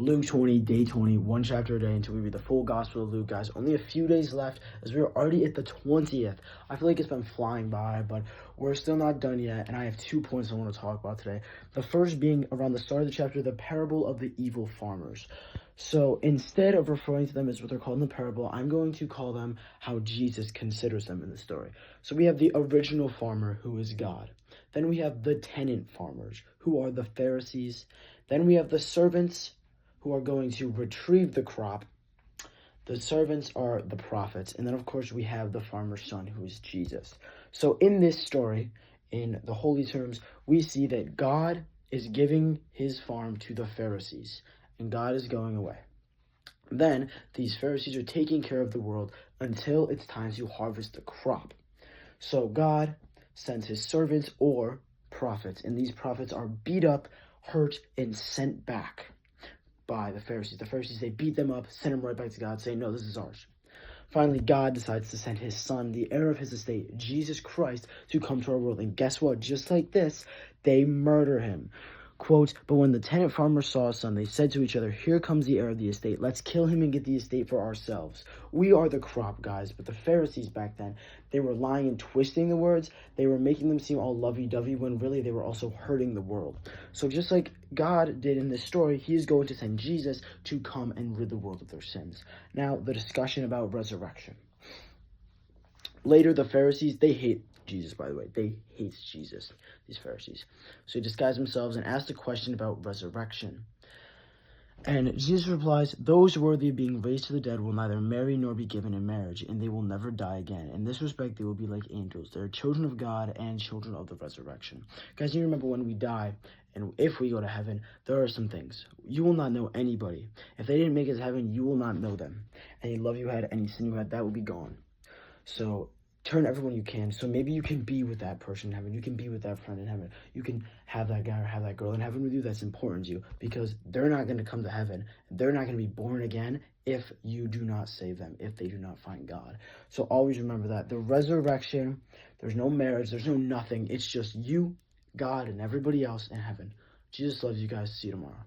Luke 20, day 20, one chapter a day until we read the full Gospel of Luke, guys. Only a few days left as we're already at the 20th. I feel like it's been flying by, but we're still not done yet, and I have 2 points I want to talk about today. The first being around the start of the chapter, the parable of the evil farmers. So instead of referring to them as what they're called in the parable, I'm going to call them how Jesus considers them in the story. So we have the original farmer, who is God. Then we have the tenant farmers, who are the Pharisees. Then we have the servants, who are going to retrieve the crop. The servants are the prophets. And then, of course, we have the farmer's son, who is Jesus. So in this story, in the holy terms, we see that God is giving his farm to the Pharisees, and God is going away. Then these Pharisees are taking care of the world until it's time to harvest the crop. So God sends his servants or prophets, and these prophets are beat up, hurt, and sent back by the Pharisees. The Pharisees, they beat them up, send them right back to God, saying, no, this is ours. Finally, God decides to send his son, the heir of his estate, Jesus Christ, to come to our world. And guess what? Just like this, they murder him. Quote, but when the tenant farmers saw his son, they said to each other, here comes the heir of the estate. Let's kill him and get the estate for ourselves. We are the crop, guys. But the Pharisees back then, they were lying and twisting the words. They were making them seem all lovey-dovey when really they were also hurting the world. So just like God did in this story, he is going to send Jesus to come and rid the world of their sins. Now, the discussion about resurrection. Later, the Pharisees, they hate Jesus, by the way. They hate Jesus, these Pharisees. So they disguise themselves and ask a question about resurrection. And Jesus replies, those worthy of being raised to the dead will neither marry nor be given in marriage, and they will never die again. In this respect, they will be like angels. They are children of God and children of the resurrection. Guys, you remember when we die, and if we go to heaven, there are some things. You will not know anybody. If they didn't make it to heaven, you will not know them. Any love you had, any sin you had, that will be gone. So turn everyone you can. So maybe you can be with that person in heaven. You can be with that friend in heaven. You can have that guy or have that girl in heaven with you that's important to you, because they're not going to come to heaven. They're not going to be born again if you do not save them, if they do not find God. So always remember that. The resurrection, there's no marriage, there's no nothing. It's just you, God, and everybody else in heaven. Jesus loves you guys. See you tomorrow.